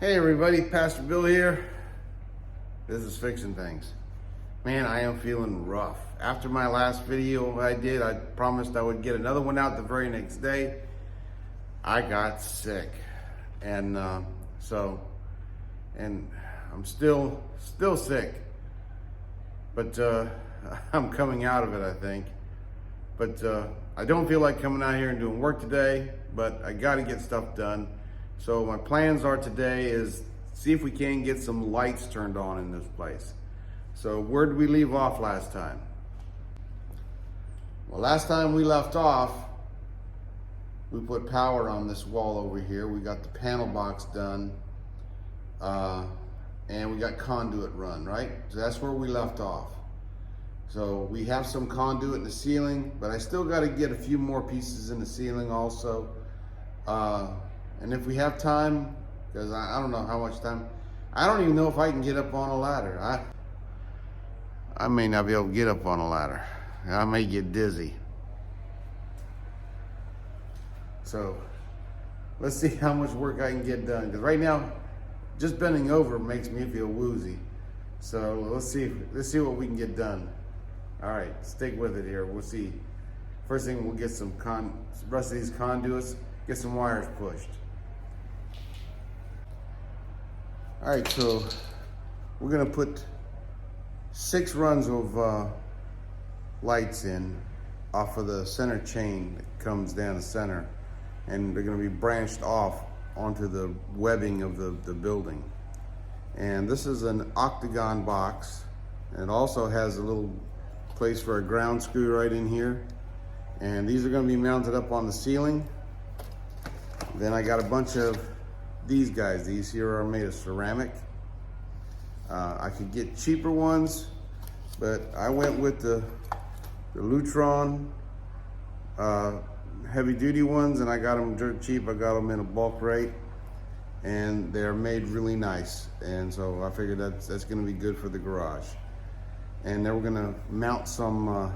Hey everybody, Pastor Bill here. This is Fixing Things. Man, I am feeling rough. After my last video I did, I promised I would get another one out the very next day. I got sick. And I'm still sick. But I'm coming out of it, I think. But I don't feel like coming out here and doing work today, but I got to get stuff done. So my plans are today is see if we can get some lights turned on in this place. So where did we leave off last time? Well, last time we left off, we put power on this wall over here. We got the panel box done, and we got conduit run, right? So that's where we left off. So we have some conduit in the ceiling, but I still got to get a few more pieces in the ceiling also. And if we have time, because I don't know how much time, I don't even know if I can get up on a ladder. I may not be able to get up on a ladder. I may get dizzy. So let's see how much work I can get done. Because right now, just bending over makes me feel woozy. So let's see what we can get done. All right, stick with it here. We'll see. First thing, we'll get some rest of these conduits, get some wires pushed. All right, so we're gonna put 6 runs of lights in off of the center chain that comes down the center, and they're gonna be branched off onto the webbing of the building. And this is an octagon box, and it also has a little place for a ground screw right in here. And these are gonna be mounted up on the ceiling. Then I got a bunch of these guys. These here are made of ceramic. I could get cheaper ones, but I went with the Lutron heavy duty ones, and I got them dirt cheap. I got them in a bulk rate, and they're made really nice. And so I figured that's gonna be good for the garage. And then we're gonna mount some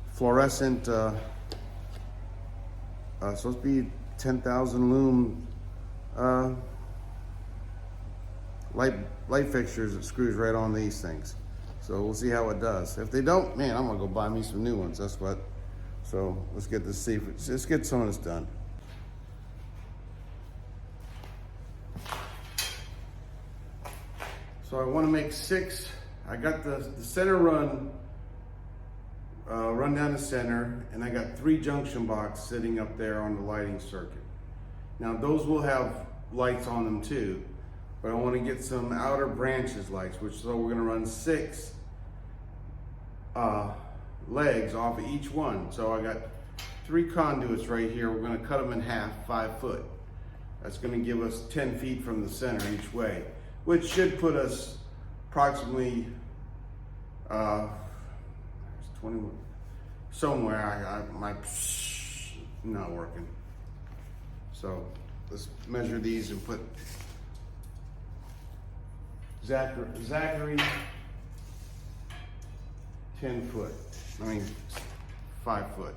fluorescent, supposed to be 10,000 lumen light fixtures that screws right on these things. So we'll see how it does. If they don't, man, I'm gonna go buy me some new ones. That's what. So let's get this. Let's get some of this done. So I want to make 6. I got the center run down the center, and I got 3 junction box sitting up there on the lighting circuit. Now those will have lights on them too, but I want to get some outer branches lights, so we're going to run 6 legs off of each one. So I got 3 conduits right here. We're going to cut them in half, 5 foot. That's going to give us 10 feet from the center each way, which should put us approximately 21 somewhere. My not working. So let's measure these and put Zachary 10 foot. 5 foot.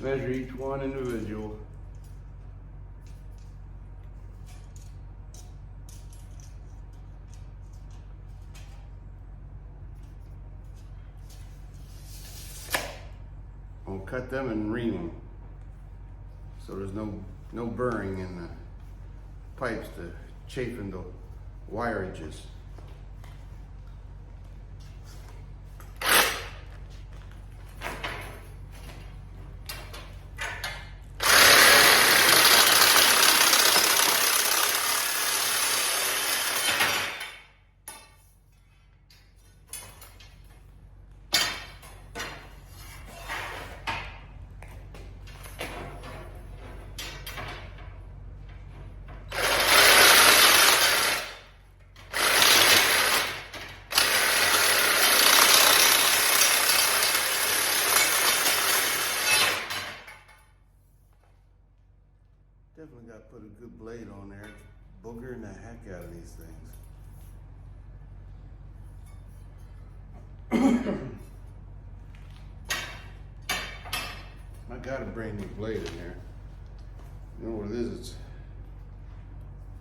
Measure each one individual. I'll cut them and ream them, so there's no burring in the pipes to chafing the wire edges. Definitely got to put a good blade on there. It's boogering the heck out of these things. I got a brand new blade in there. You know what it is?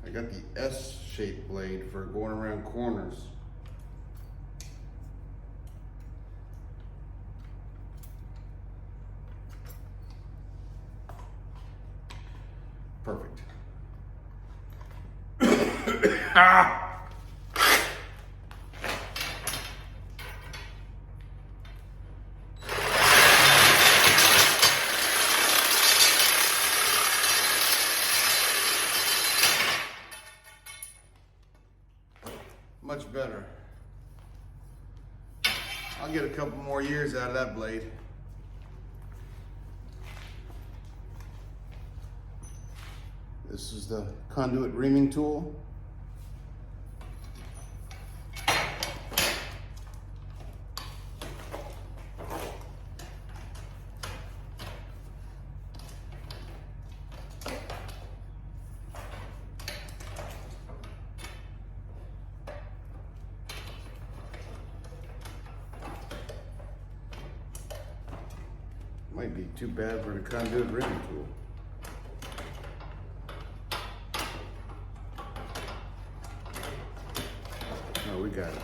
I got the S-shaped blade for going around corners. Perfect. Ah! Much better. I'll get a couple more years out of that blade. This is the conduit reaming tool. Might be too bad for the conduit reaming tool. No, we got it.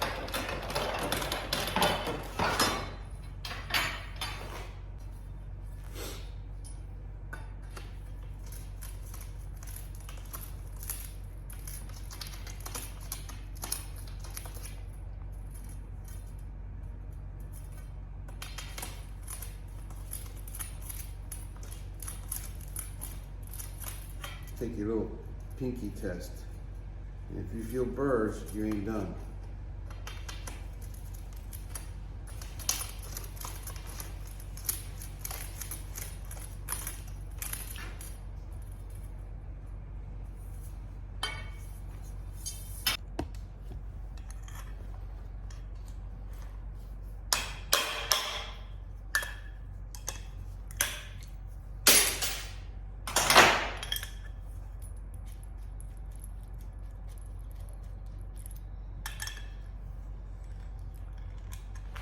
Take your little pinky test. And if you feel burrs, you ain't done.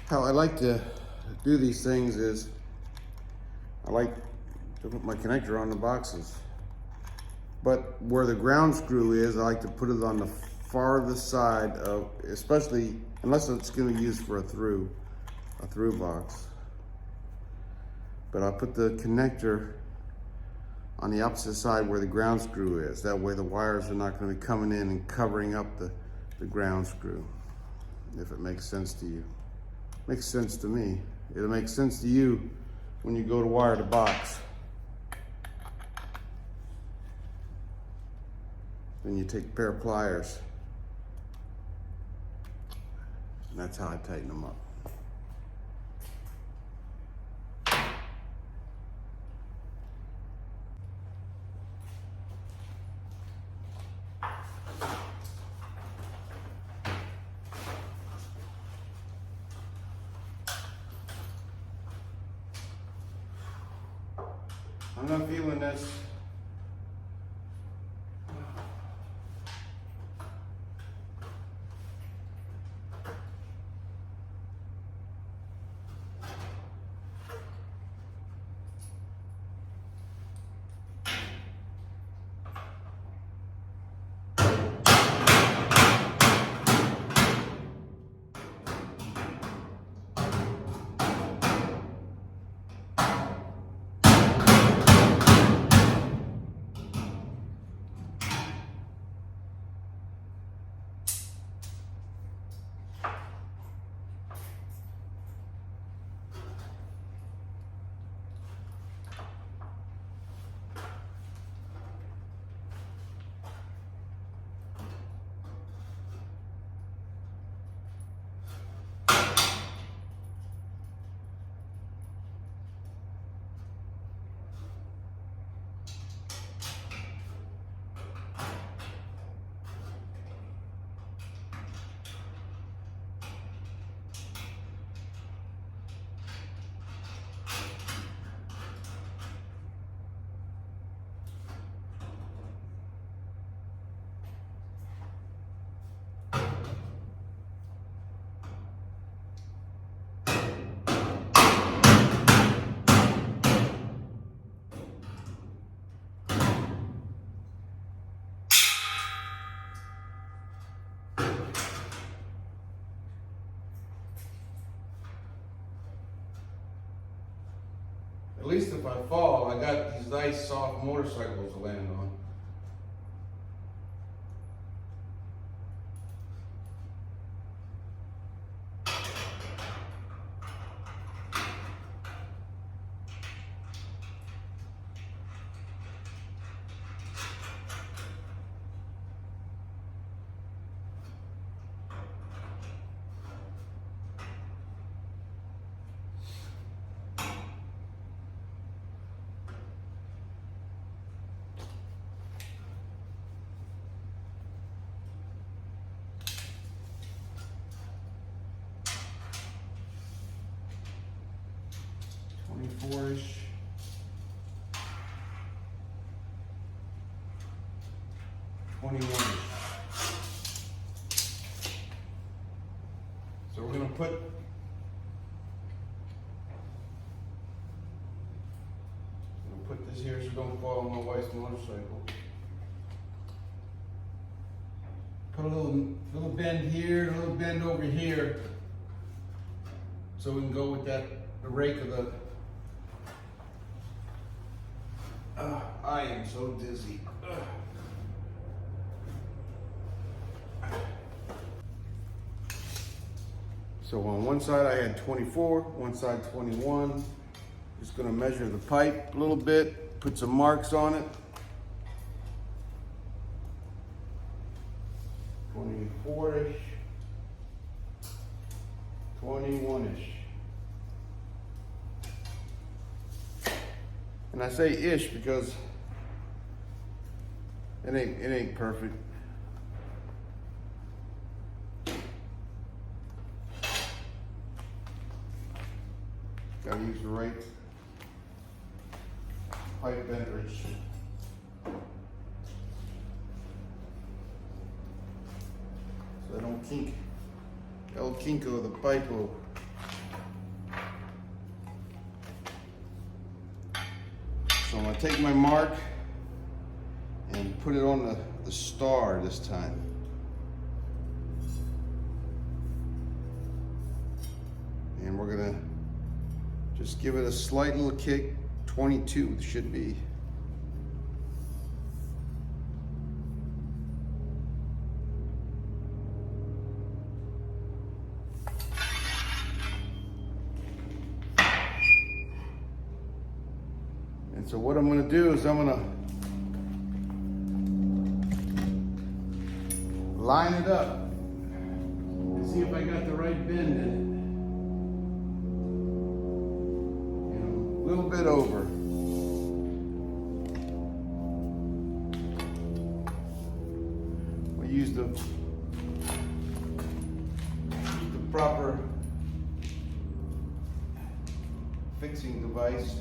How I like to do these things is I like to put my connector on the boxes. But where the ground screw is, I like to put it on the farthest side of, especially unless it's going to be used for a through box. But I put the connector on the opposite side where the ground screw is. That way the wires are not going to be coming in and covering up the ground screw, if it makes sense to you. Makes sense to me. It'll make sense to you when you go to wire the box. Then you take a pair of pliers, and that's how I tighten them up. I'm not feeling this. At least if I fall, I got these nice soft motorcycles to land on. Four-ish. So we're gonna put this here so it don't fall on my wife's motorcycle. Put a little bend here, a little bend over here, so we can go with the rake of the. I am so dizzy. So on one side I had 24, one side 21. Just gonna measure the pipe a little bit, put some marks on it. 24-ish, 21-ish. And I say ish because it ain't perfect. Gotta use the right pipe benders. So I don't kink El Kinko the pipe over. So I'm gonna take my mark and put it on the star this time. And we're gonna just give it a slight little kick. 22 should be. And so what I'm gonna do is I'm gonna line it up and see if I got the right bend in it. You know, a little bit over. We use the proper fixing device.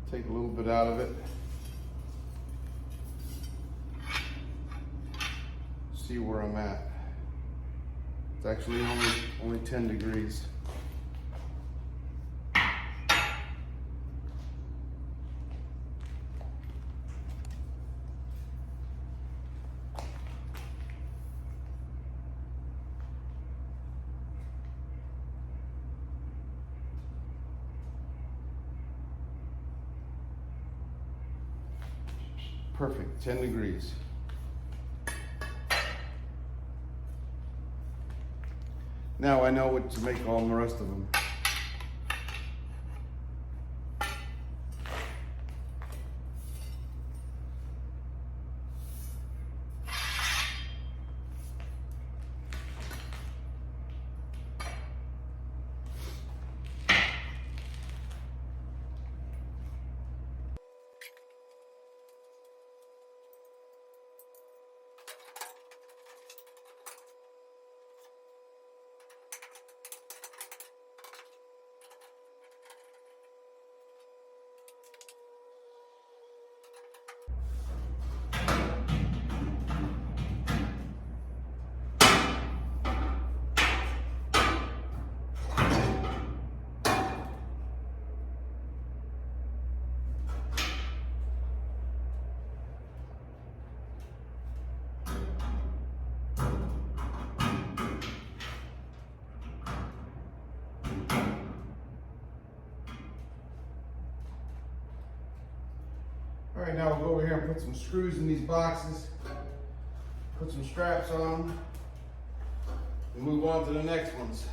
Take a little bit out of it. See where I'm at. It's actually only 10 degrees. Perfect, 10 degrees. Now I know what to make all the rest of them. All right, now we'll go over here and put some screws in these boxes, put some straps on them, and move on to the next ones.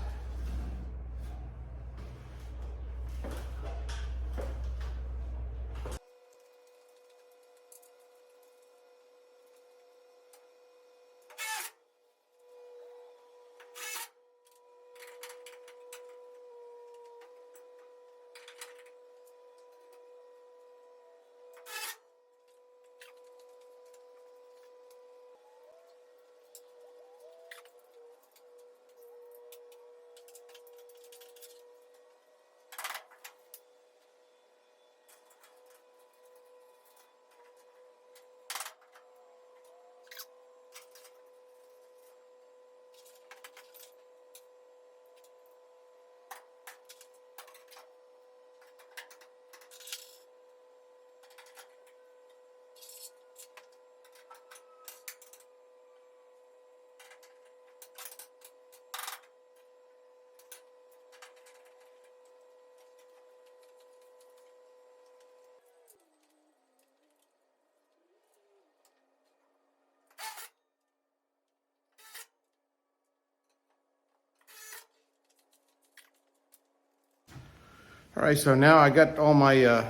All right, so now I got all my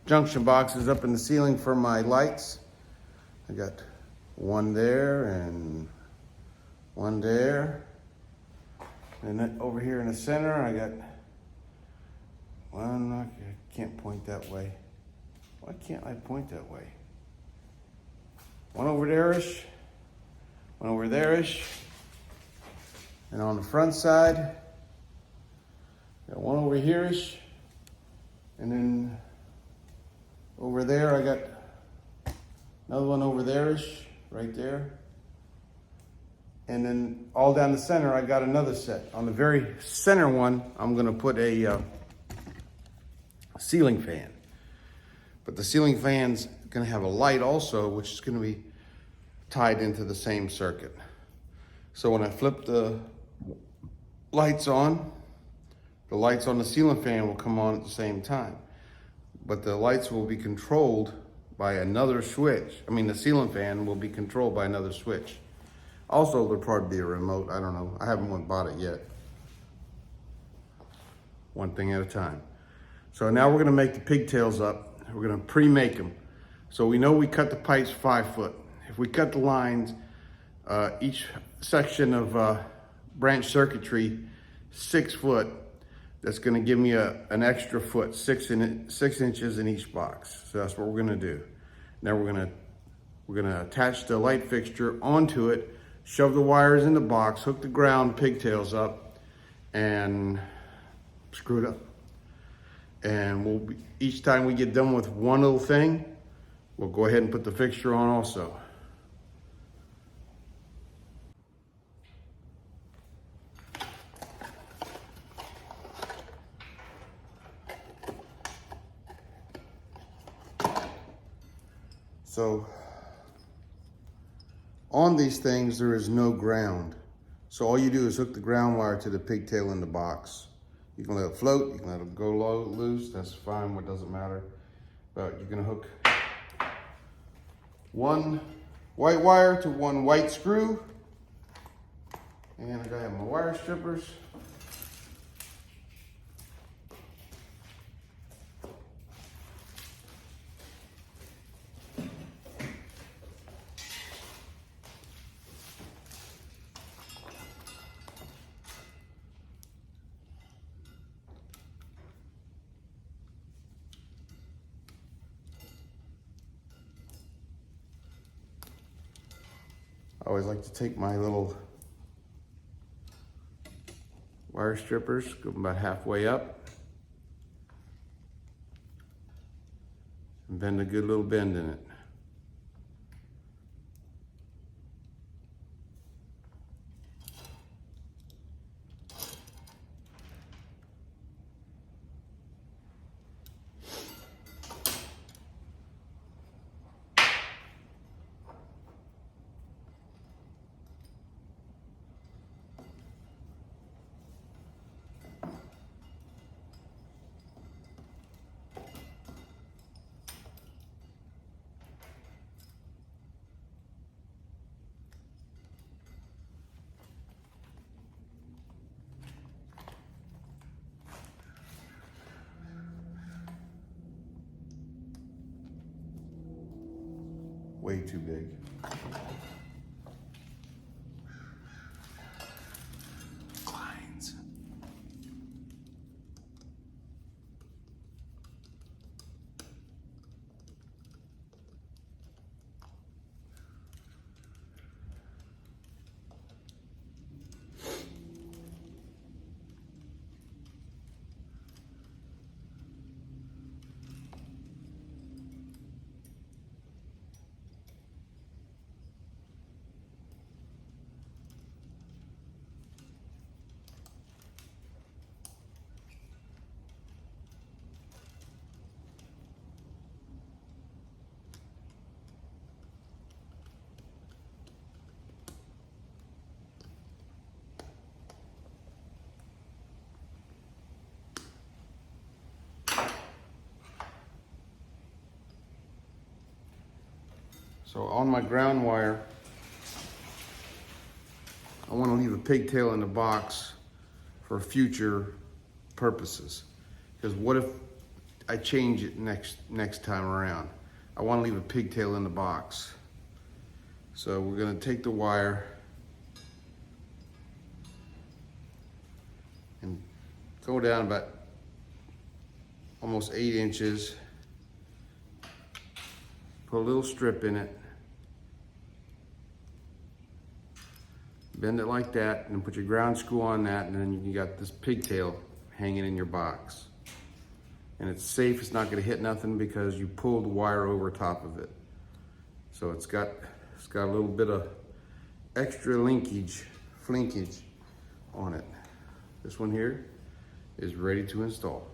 junction boxes up in the ceiling for my lights. I got one there and one there. And then over here in the center, I got one. I can't point that way. Why can't I point that way? One over there-ish, one over there-ish. And on the front side, got one over here-ish. And then over there, I got another one over there-ish, right there. And then all down the center, I got another set. On the very center one, I'm gonna put a ceiling fan. But the ceiling fan's gonna have a light also, which is gonna be tied into the same circuit. So when I flip the lights on the ceiling fan will come on at the same time. But the lights will be controlled by another switch. I mean, the ceiling fan will be controlled by another switch. Also, there'll probably be a remote. I don't know. I haven't bought it yet. One thing at a time. So now we're gonna make the pigtails up. We're gonna pre-make them. So we know we cut the pipes 5 foot. If we cut the lines, each section of branch circuitry 6 foot, that's gonna give me an extra foot, 6 inches in each box. So that's what we're gonna do. Now we're gonna attach the light fixture onto it, shove the wires in the box, hook the ground pigtails up, and screw it up. And each time we get done with one little thing, we'll go ahead and put the fixture on also. So on these things, there is no ground. So all you do is hook the ground wire to the pigtail in the box. You can let it float, you can let it go loose, that's fine, what doesn't matter. But you're gonna hook one white wire to one white screw. And I gotta have my wire strippers. I always like to take my little wire strippers, go about halfway up, and bend a good little bend in it. way too big. Kleins. So on my ground wire, I want to leave a pigtail in the box for future purposes. Because what if I change it next time around? I want to leave a pigtail in the box. So we're going to take the wire and go down about almost 8 inches. Put a little strip in it. Bend it like that, and then put your ground screw on that, and then you got this pigtail hanging in your box. And it's safe, it's not gonna hit nothing because you pulled the wire over top of it. So it's got a little bit of extra flinkage on it. This one here is ready to install.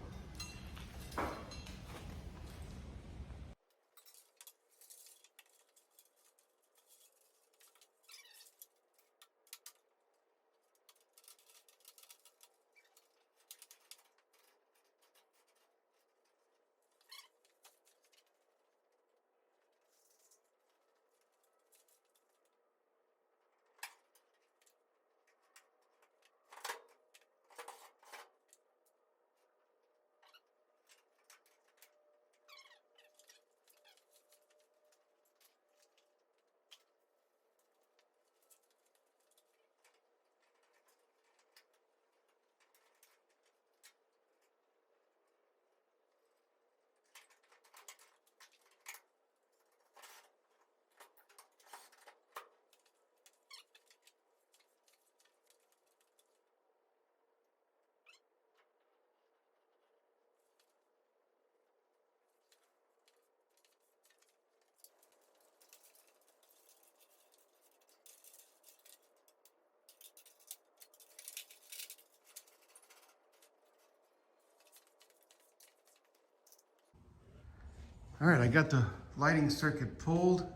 All right, I got the lighting circuit pulled.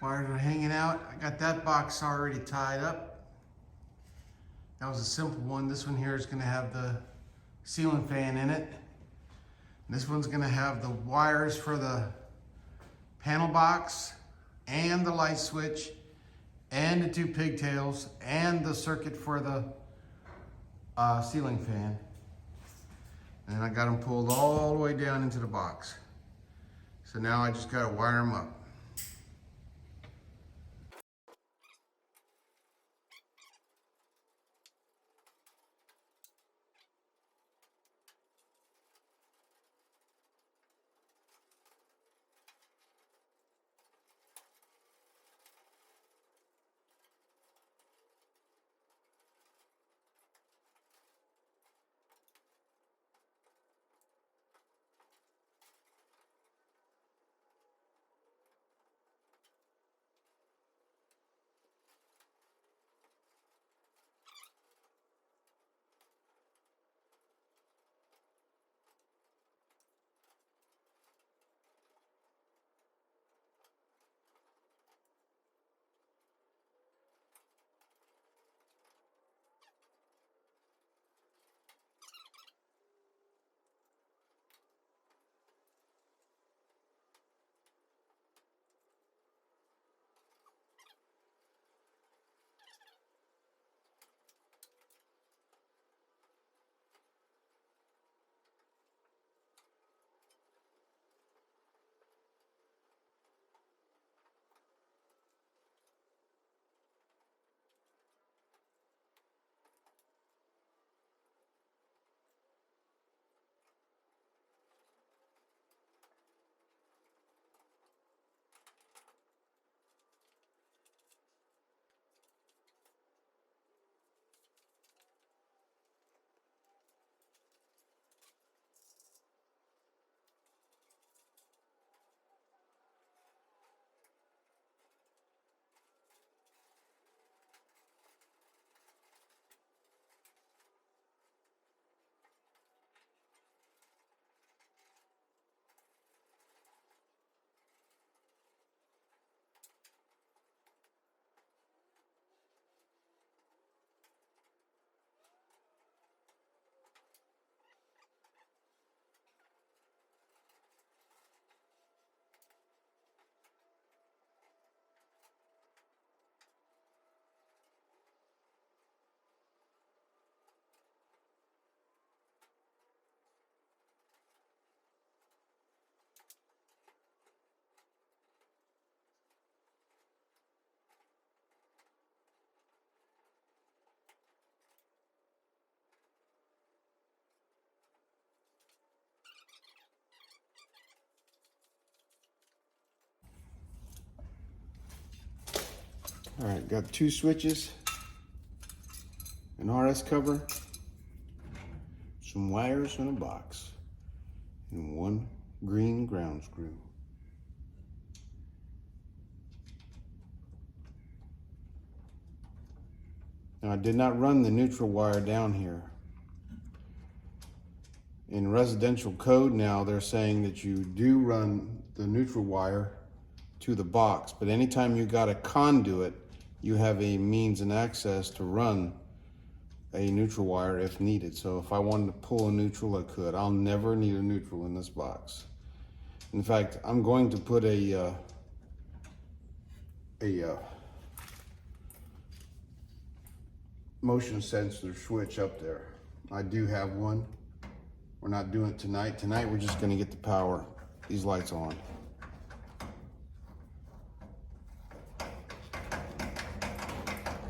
Wires are hanging out. I got that box already tied up. That was a simple one. This one here is gonna have the ceiling fan in it. And this one's gonna have the wires for the panel box and the light switch and the 2 pigtails and the circuit for the ceiling fan. And I got them pulled all the way down into the box. So now I just gotta wire them up. All right, got 2 switches, an RS cover, some wires in a box, and 1 green ground screw. Now I did not run the neutral wire down here. In residential code now, they're saying that you do run the neutral wire to the box, but anytime you got a conduit, you have a means and access to run a neutral wire if needed. So if I wanted to pull a neutral, I could. I'll never need a neutral in this box. In fact, I'm going to put a motion sensor switch up there. I do have one. We're not doing it tonight. Tonight we're just going to get the power, these lights on.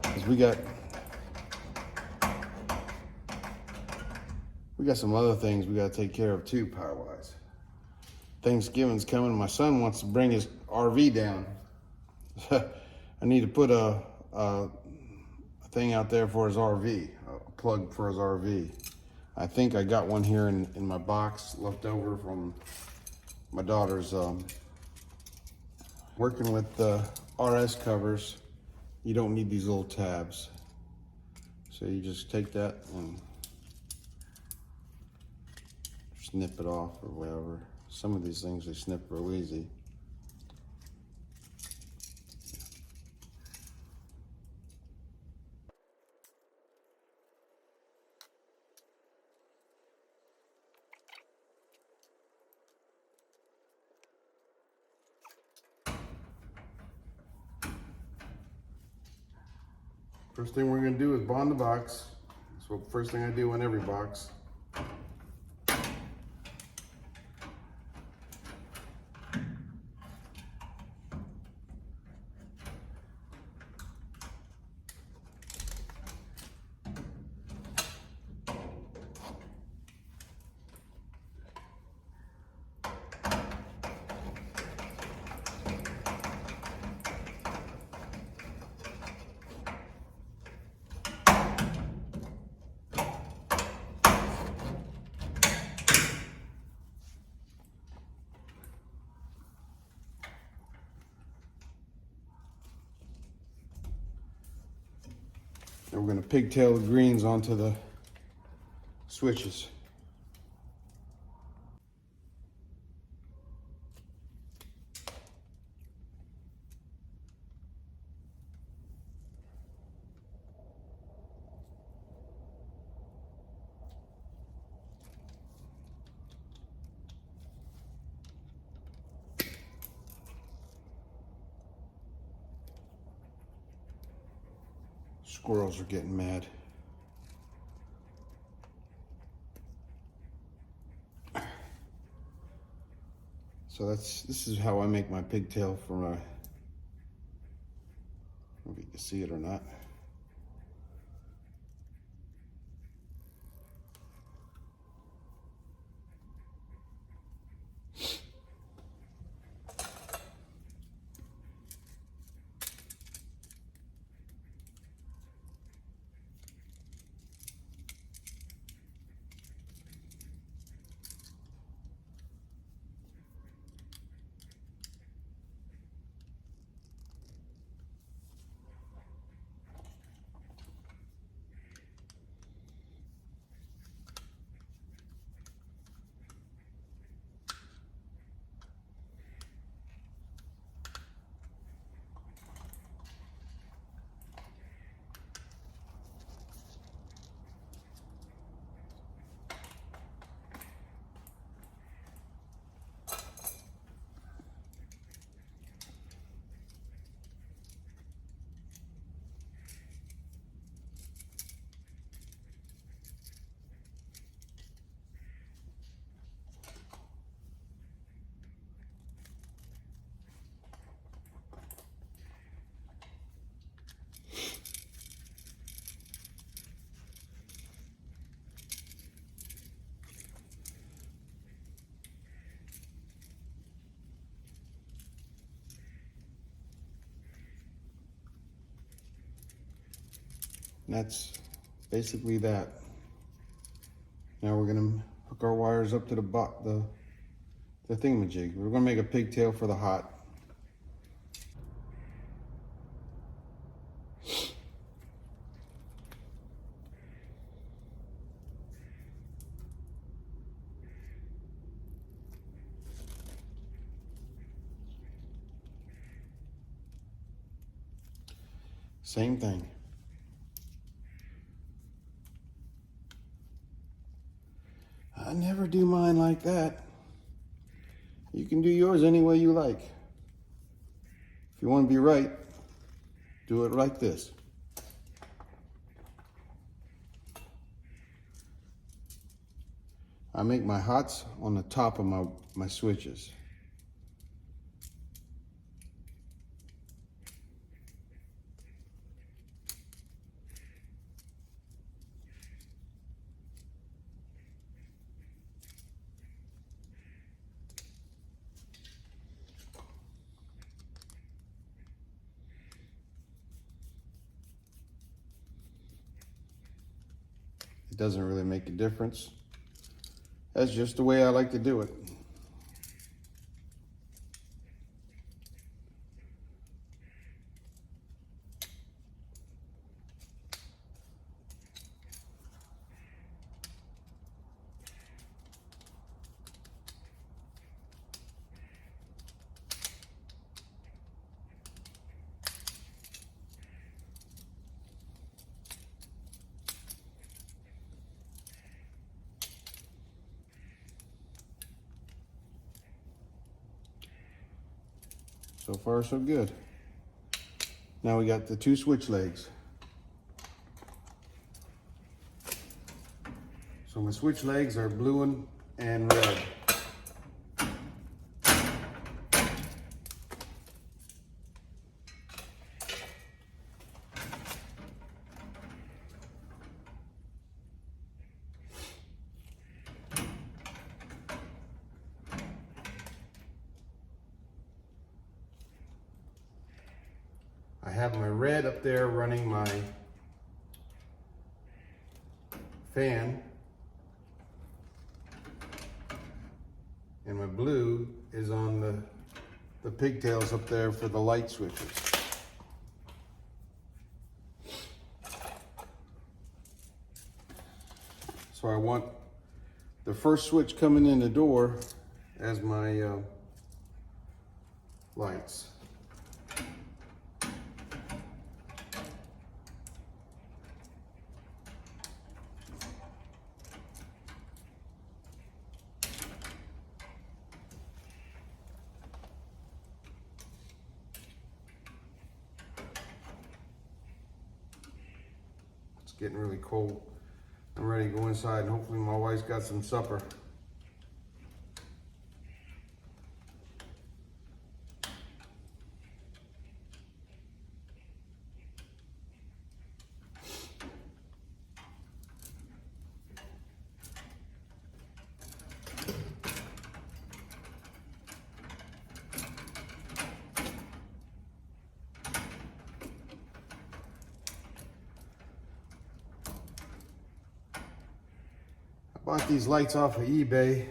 Because we got some other things we got to take care of too, power-wise. Thanksgiving's coming. My son wants to bring his RV down. I need to put a thing out there for his RV, a plug for his RV. I think I got one here in my box left over from my daughter's working with the RS covers. You don't need these little tabs. So you just take that and snip it off or whatever. Some of these things they snip real easy. First thing we're gonna do is bond the box. So first thing I do in every box. And we're going to pigtail the greens onto the switches. Squirrels are getting mad. So this is how I make my pigtail for my, I don't know if you can see it or not. And that's basically that. Now we're gonna hook our wires up to the thingamajig. We're gonna make a pigtail for the hot. Same thing. I never do mine like that. You can do yours any way you like. If you want to be right, do it like this. I make my hots on the top of my switches. It doesn't really make a difference. That's just the way I like to do it. So far, so good. Now we got the two switch legs. So my switch legs are blue and red. I have my red up there running my fan, and my blue is on the pigtails up there for the light switches. So I want the first switch coming in the door as my lights. It's getting really cold. I'm ready to go inside, and hopefully my wife's got some supper. Bought these lights off of eBay.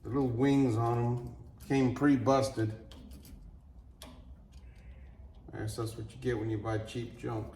The little wings on them came pretty busted. I guess that's what you get when you buy cheap junk.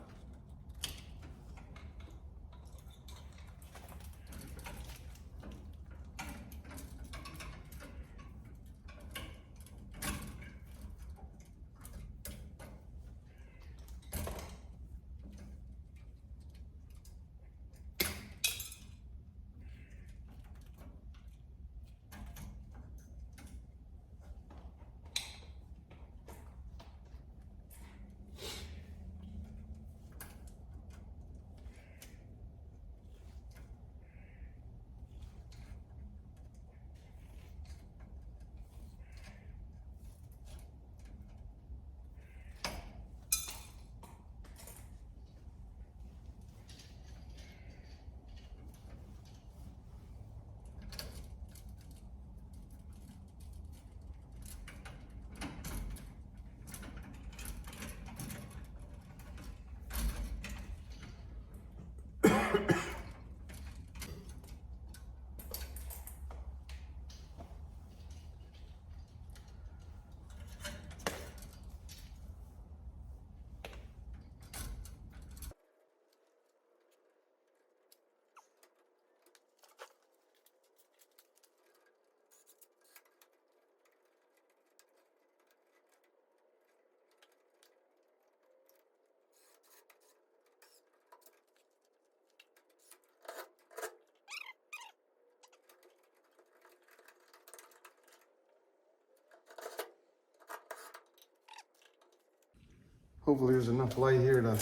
Hopefully there's enough light here to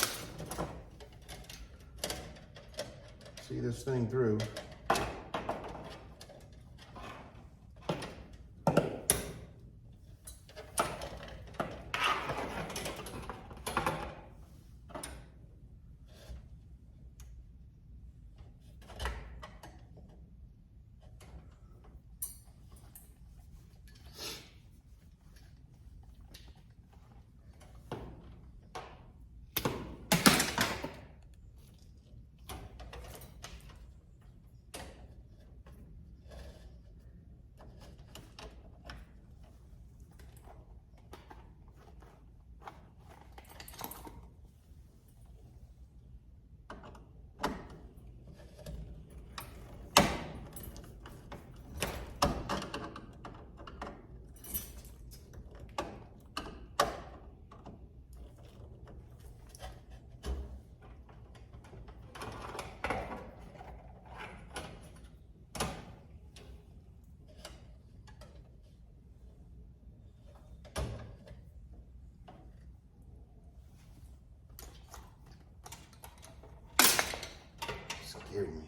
see this thing through. Scared me.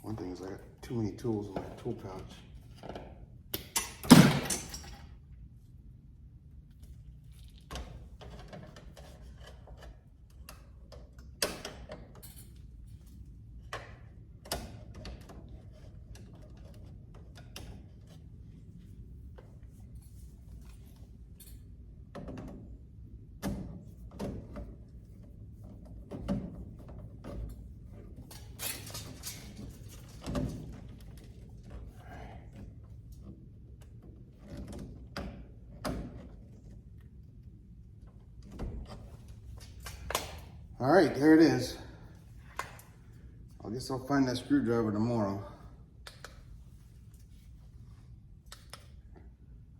One thing is I got too many tools in my tool pouch. All right, there it is. I guess I'll find that screwdriver tomorrow.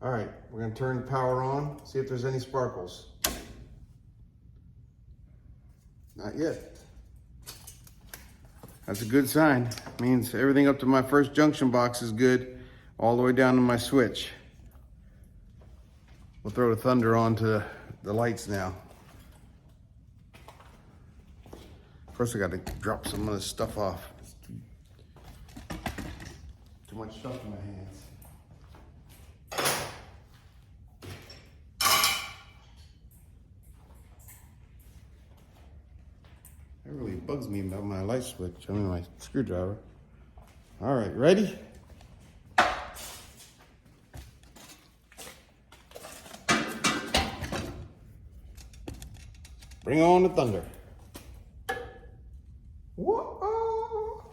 All right, we're gonna turn the power on, see if there's any sparkles. Not yet. That's a good sign. Means everything up to my first junction box is good, all the way down to my switch. We'll throw the Thunder onto the lights now. First I gotta drop some of this stuff off. Too much stuff in my hands. That really bugs me about my light switch, I mean my screwdriver. All right, ready? Bring on the Thunder. Whoa!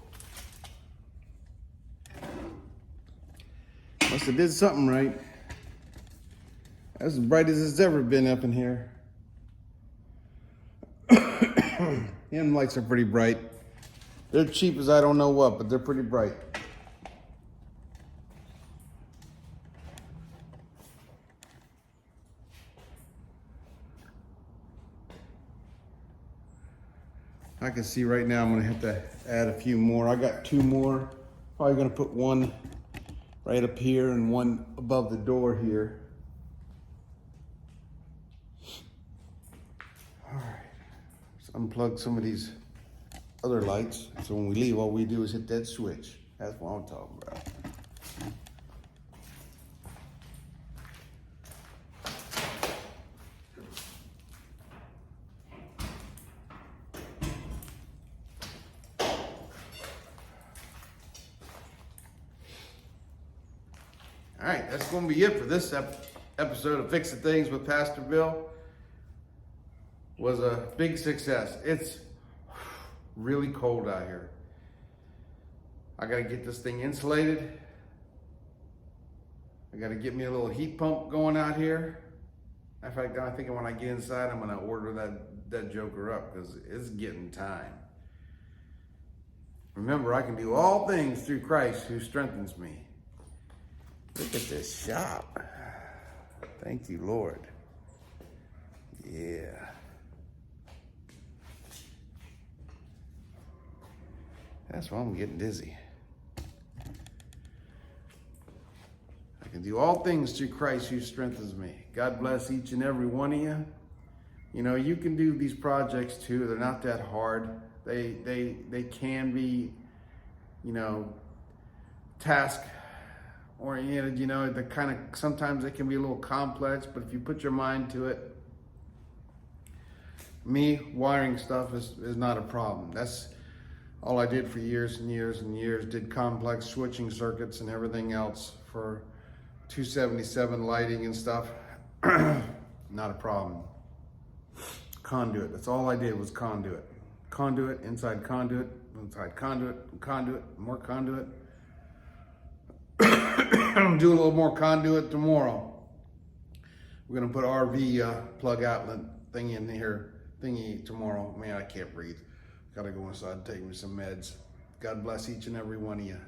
Must have did something right. That's as bright as it's ever been up in here. Them lights are pretty bright. They're cheap as I don't know what, but they're pretty bright. I can see right now I'm gonna have to add a few more. I got 2 more. Probably gonna put one right up here and one above the door here. All right, let's unplug some of these other lights. So when we leave, all we do is hit that switch. That's what I'm talking about. All right, that's going to be it for this episode of Fixing Things with Pastor Bill. Was a big success. It's really cold out here. I got to get this thing insulated. I got to get me a little heat pump going out here. In fact, I think when I get inside, I'm going to order that joker up because it's getting time. Remember, I can do all things through Christ who strengthens me. Look at this shop. Thank you, Lord. Yeah. That's why I'm getting dizzy. I can do all things through Christ who strengthens me. God bless each and every one of you. You know, you can do these projects too. They're not that hard. They can be, you know, task oriented, you know, the kind of, sometimes they can be a little complex, but if you put your mind to it, me wiring stuff is not a problem. That's all I did for years and years and years, did complex switching circuits and everything else for 277 lighting and stuff. Not a problem. Conduit, that's all I did was conduit. Conduit, inside conduit, inside conduit, conduit, more conduit. I'm do a little more conduit tomorrow. We're gonna put RV plug outlet thingy in here, thingy tomorrow. Man, I can't breathe. Gotta go inside and take me some meds. God bless each and every one of you.